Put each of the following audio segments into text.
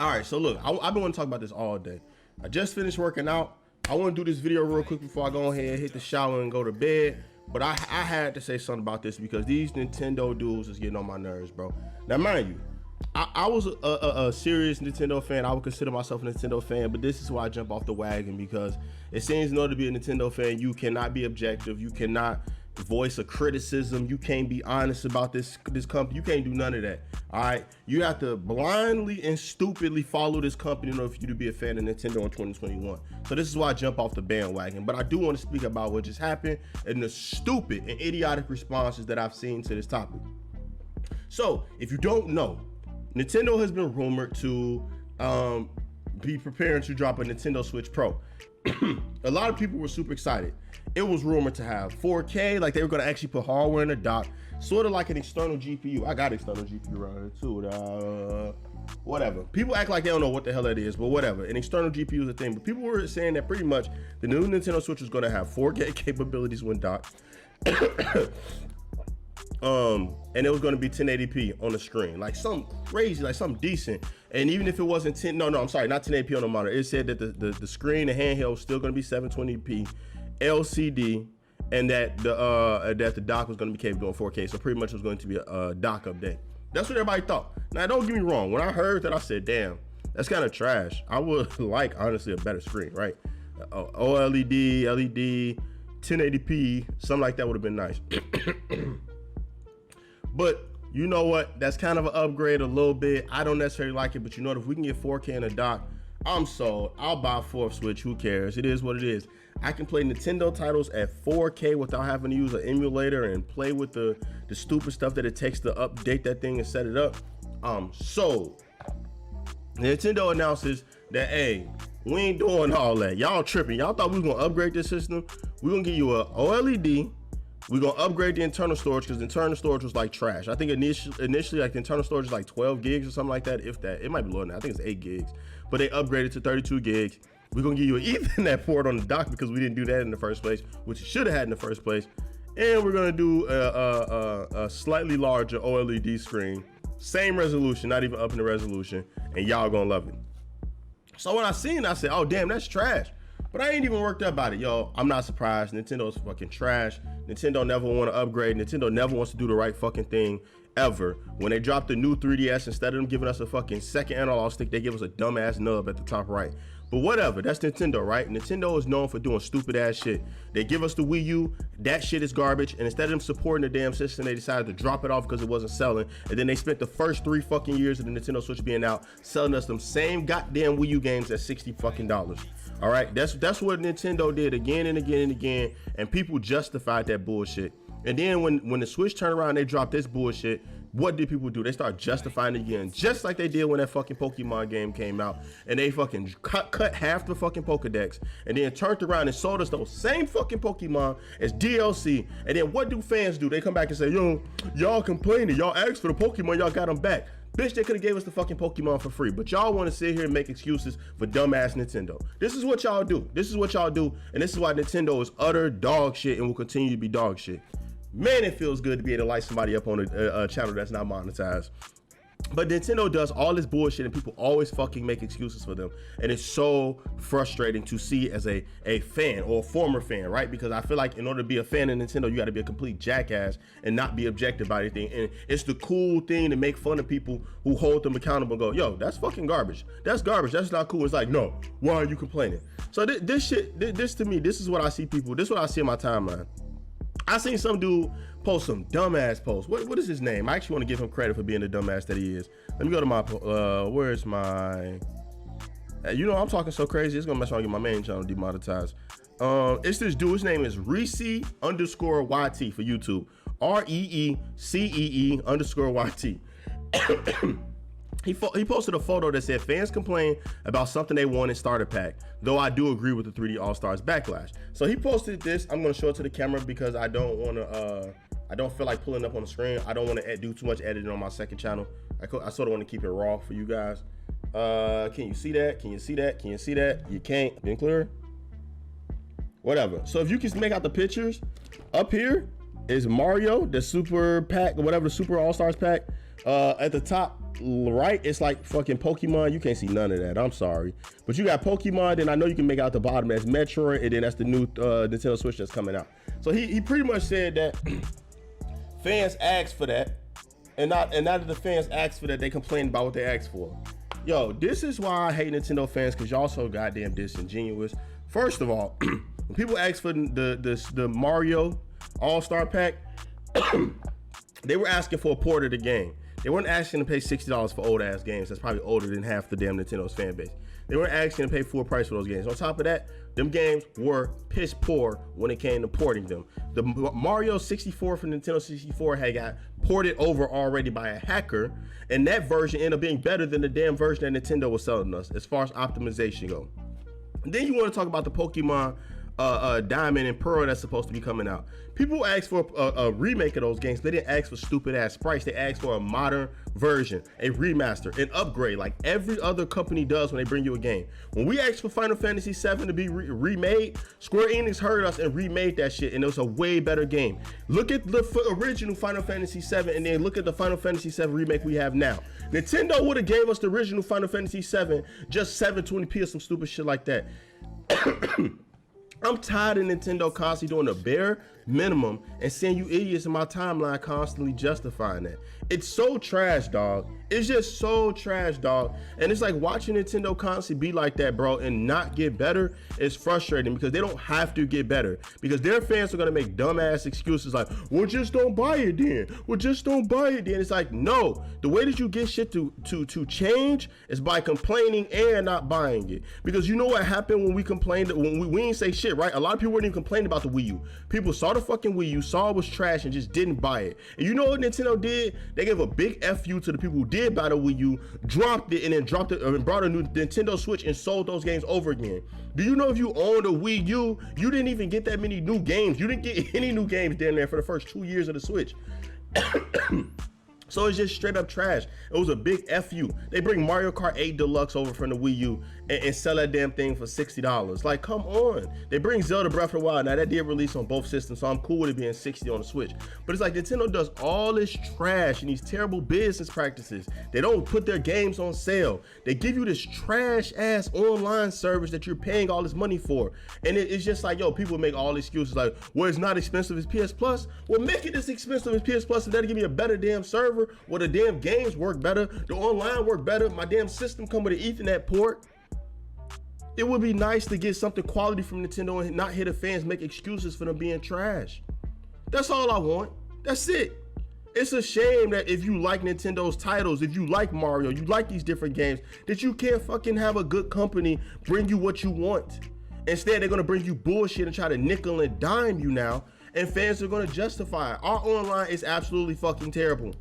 All right, so look, I've been wanting to talk about this all day. I just finished working out. I want to do this video real quick before I go ahead, hit the shower, and go to bed. But I had to say something about this because these Nintendo dudes is getting on my nerves, bro. Now, mind you, I was a serious Nintendo fan. I would consider myself a Nintendo fan, but this is why I jump off the wagon, because it seems in order to be a Nintendo fan, you cannot be objective. You cannot voice a criticism. You can't be honest about this company. You can't do none of that. All right, you have to blindly and stupidly follow this company in order for you to be a fan of Nintendo in 2021. So this is why I jump off the bandwagon. But I do want to speak about what just happened and the stupid and idiotic responses that I've seen to this topic. So if you don't know, Nintendo has been rumored to be preparing to drop a Nintendo Switch Pro. A lot of people were super excited. It was rumored to have 4K, like they were gonna actually put hardware in the dock, sort of like an external GPU. I got external GPU around here too. Whatever. People act like they don't know what the hell that is, but whatever. An external GPU is a thing. But people were saying that pretty much the new Nintendo Switch was gonna have 4K capabilities when docked. And it was going to be 1080p on the screen, like something crazy, like something decent. And even if it wasn't I'm sorry, not 1080p on the monitor. It said that the screen, the handheld, was still going to be 720p LCD, and that the dock was going to be capable of 4K. So pretty much it was going to be a dock update. That's what everybody thought. Now, don't get me wrong. When I heard that, I said, damn, that's kind of trash. I would like, honestly, a better screen, right? OLED, LED, 1080p, something like that would have been nice. But you know what? That's kind of an upgrade a little bit. I don't necessarily like it, but you know what? If we can get 4K in a dock, I'm sold. I'll buy a fourth Switch. Who cares? It is what it is. I can play Nintendo titles at 4K without having to use an emulator and play with the stupid stuff that it takes to update that thing and set it up. I'm sold. Nintendo announces that, hey, we ain't doing all that. Y'all tripping. Y'all thought we was gonna upgrade this system. We're gonna give you a OLED. We're gonna upgrade the internal storage because the internal storage was like trash. I think initially like the internal storage is like 12 gigs or something like that. If that, it might be lower than that. I think it's 8 gigs, but they upgraded to 32 gigs. We're gonna give you an Ethernet port on the dock because we didn't do that in the first place, which you should have had in the first place. And we're gonna do a slightly larger OLED screen, same resolution, not even up in the resolution, and y'all gonna love it. So when I seen it, I said, oh damn, that's trash. But I ain't even worked up about it, yo. I'm not surprised. Nintendo's fucking trash. Nintendo never want to upgrade. Nintendo never wants to do the right fucking thing ever. When they dropped the new 3DS, instead of them giving us a fucking second analog stick, they give us a dumbass nub at the top right. But whatever, that's Nintendo, right? Nintendo is known for doing stupid ass shit. They give us the Wii U, that shit is garbage, and instead of them supporting the damn system, they decided to drop it off because it wasn't selling. And then they spent the first 3 fucking years of the Nintendo Switch being out selling us them same goddamn Wii U games at $60 fucking. All right, that's what Nintendo did again and again and again, and people justified that bullshit. And then when the Switch turned around and they dropped this bullshit, what did people do? They start justifying it again, just like they did when that fucking Pokemon game came out, and they fucking cut half the fucking Pokedex, and then turned around and sold us those same fucking Pokemon as DLC. And then what do fans do? They come back and say, yo, y'all complaining, y'all asked for the Pokemon, y'all got them back. Bitch, they could have gave us the fucking Pokemon for free, but y'all want to sit here and make excuses for dumbass Nintendo. This is what y'all do. This is what y'all do, and this is why Nintendo is utter dog shit and will continue to be dog shit. Man, it feels good to be able to light somebody up on a channel that's not monetized. But Nintendo does all this bullshit and people always fucking make excuses for them. And it's so frustrating to see as a fan or a former fan, right? Because I feel like in order to be a fan of Nintendo, you got to be a complete jackass and not be objective by anything. And it's the cool thing to make fun of people who hold them accountable and go, yo, that's fucking garbage. That's garbage. That's not cool. It's like, no, why are you complaining? So this shit, this to me, this is what I see people, this is what I see in my timeline. I seen some dude post some dumbass posts. What is his name? I actually want to give him credit for being the dumbass that he is. Let me go to my, where's my, you know, I'm talking so crazy, it's gonna mess around and get my main channel demonetized. It's this dude, his name is Reece_YT for YouTube. REECEE_YT. He posted a photo that said fans complain about something they want in starter pack, though I do agree with the 3D All-Stars backlash. So he posted this. I'm going to show it to the camera because I don't want to, I don't feel like pulling up on the screen. I don't want to do too much editing on my second channel. I sort of want to keep it raw for you guys. Can you see that? Can you see that? Can you see that? You can't. Been clear? Whatever. So if you can make out the pictures, up here is Mario, the super pack, or whatever, the super All-Stars pack. At the top, right, it's like fucking Pokemon. You can't see none of that. I'm sorry, but you got Pokemon. Then I know you can make out the bottom as Metroid, and then that's the new Nintendo Switch that's coming out. So he pretty much said that fans asked for that, and not that the fans asked for that, they complained about what they asked for. Yo, this is why I hate Nintendo fans, because y'all so goddamn disingenuous. First of all, when people ask for the Mario All-Star Pack, they were asking for a port of the game. They weren't asking to pay $60 for old ass games. That's probably older than half the damn Nintendo's fan base. They weren't asking to pay full price for those games. On top of that, them games were piss poor when it came to porting them. The Mario 64 from Nintendo 64 had got ported over already by a hacker, and that version ended up being better than the damn version that Nintendo was selling us as far as optimization go. And then you want to talk about the Pokemon Diamond and Pearl that's supposed to be coming out. People asked for a remake of those games. They didn't ask for stupid ass sprites. They asked for a modern version, a remaster, an upgrade, like every other company does when they bring you a game. When we asked for Final Fantasy VII to be remade, Square Enix heard us and remade that shit, and it was a way better game. Look at the original Final Fantasy VII, and then look at the Final Fantasy VII remake we have now. Nintendo would have gave us the original Final Fantasy VII just 720p or some stupid shit like that. I'm tired of Nintendo constantly doing the bare minimum and seeing you idiots in my timeline constantly justifying that. It's so trash, dog. It's just so trash, dog. And it's like watching Nintendo constantly be like that, bro, and not get better is frustrating, because they don't have to get better, because their fans are gonna make dumbass excuses like, well, just don't buy it then. Well, just don't buy it then. It's like, no, the way that you get shit to change is by complaining and not buying it. Because you know what happened when we complained, when we didn't say shit, right? A lot of people weren't even complaining about the Wii U. People saw the fucking Wii U, saw it was trash, and just didn't buy it. And you know what Nintendo did? They gave a big FU to the people who did buy the Wii U, dropped it, and then brought a new Nintendo Switch and sold those games over again. Do you know if you owned a Wii U, you didn't even get that many new games. You didn't get any new games down there for the first 2 years of the Switch. So it's just straight up trash. It was a big FU. They bring Mario Kart 8 Deluxe over from the Wii U and sell that damn thing for $60. Like, come on. They bring Zelda Breath of the Wild. Now, that did release on both systems, so I'm cool with it being $60 on the Switch. But it's like Nintendo does all this trash and these terrible business practices. They don't put their games on sale. They give you this trash-ass online service that you're paying all this money for. And it's just like, yo, people make all excuses like, well, it's not expensive as PS Plus. Well, make it as expensive as PS Plus, and that'll give me a better damn server, where the damn games work better, the online work better, my damn system come with an Ethernet port. It would be nice to get something quality from Nintendo and not hear the fans make excuses for them being trash. That's all I want. That's it. It's a shame that if you like Nintendo's titles, if you like Mario, you like these different games, that you can't fucking have a good company bring you what you want. Instead, they're gonna bring you bullshit and try to nickel and dime you now, and fans are gonna justify it. Our online is absolutely fucking terrible.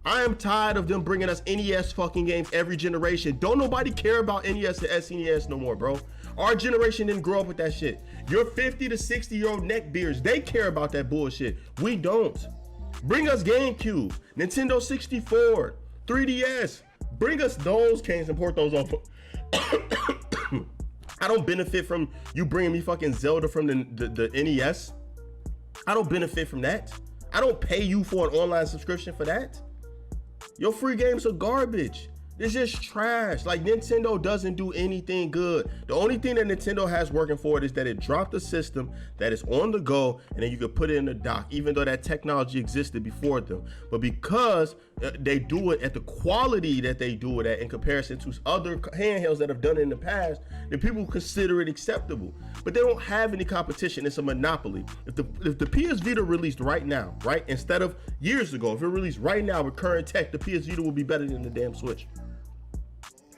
I am tired of them bringing us NES fucking games every generation. Don't nobody care about NES and SNES no more, bro. Our generation didn't grow up with that shit. Your 50 to 60-year-old neckbeards, they care about that bullshit. We don't. Bring us GameCube, Nintendo 64, 3DS. Bring us those games and port those on. I don't benefit from you bringing me fucking Zelda from the NES. I don't benefit from that. I don't pay you for an online subscription for that. Your free games are garbage. It's just trash. Like, Nintendo doesn't do anything good. The only thing that Nintendo has working for it is that it dropped a system that is on the go, and then you can put it in the dock, even though that technology existed before them. But because they do it at the quality that they do it at in comparison to other handhelds that have done it in the past, then people consider it acceptable. But they don't have any competition. It's a monopoly. If the PS Vita released right now, right, instead of years ago, if it released right now with current tech, the PS Vita will be better than the damn Switch.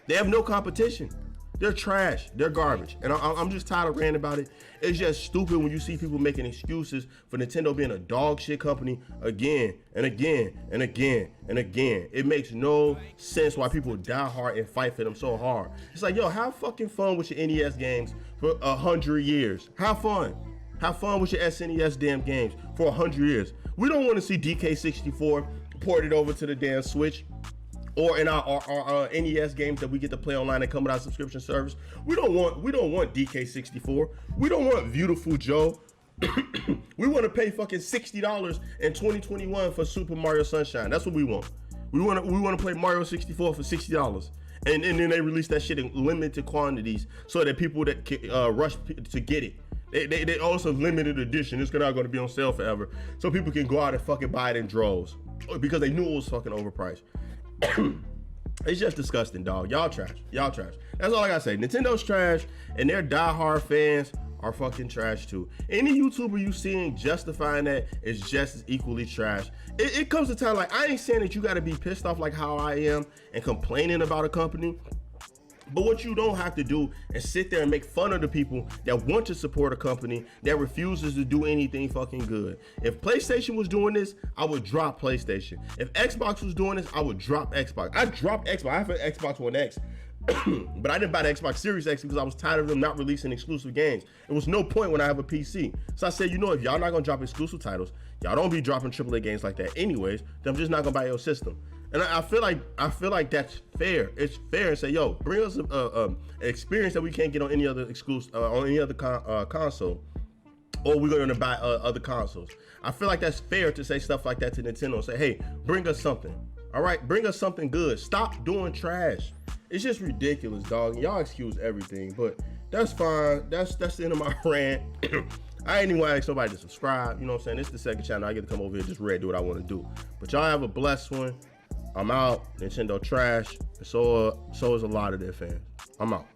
They have no competition. They're trash. They're garbage. And I'm just tired of ranting about it. It's just stupid when you see people making excuses for Nintendo being a dog shit company again and again and again and again. It makes no sense why people die hard and fight for them so hard. It's like, yo, have fucking fun with your NES games for 100 years. Have fun. Have fun with your SNES damn games for 100 years. We don't want to see DK64 ported over to the damn Switch, or in our NES games that we get to play online and come with our subscription service. We don't want DK64. We don't want Beautiful Joe. We want to pay fucking $60 in 2021 for Super Mario Sunshine. That's what we want. We want to play Mario 64 for $60. And then they release that shit in limited quantities so that people that can, rush to get it. They also limited edition. It's not going to be on sale forever, so people can go out and fucking buy it in droves because they knew it was fucking overpriced. It's just disgusting, dog. Y'all trash. Y'all trash. That's all I gotta say. Nintendo's trash, and their diehard fans are fucking trash too. Any YouTuber you seeing justifying that is just as equally trash. It comes to time, like, I ain't saying that you gotta be pissed off like how I am and complaining about a company. But what you don't have to do is sit there and make fun of the people that want to support a company that refuses to do anything fucking good. If PlayStation was doing this, I would drop PlayStation. If Xbox was doing this, I would drop Xbox. I dropped Xbox. I have an Xbox One X. But I didn't buy the Xbox Series X because I was tired of them not releasing exclusive games. There was no point when I have a PC. So I said, you know, if y'all not gonna drop exclusive titles, y'all don't be dropping AAA games like that anyways, then I'm just not gonna buy your system. And I feel like that's fair. It's fair and say, yo, bring us an experience that we can't get on any other exclusive on any other console, or we're going to buy other consoles. I feel like that's fair to say stuff like that to Nintendo and say, hey, bring us something. All right, bring us something good. Stop doing trash. It's just ridiculous, dog. Y'all excuse everything, but that's fine. That's the end of my rant. I ain't even want to ask nobody to subscribe. You know what I'm saying? This is the second channel. I get to come over here just ready to do what I want to do. But y'all have a blessed one. I'm out. Nintendo trash. So is a lot of their fans. I'm out.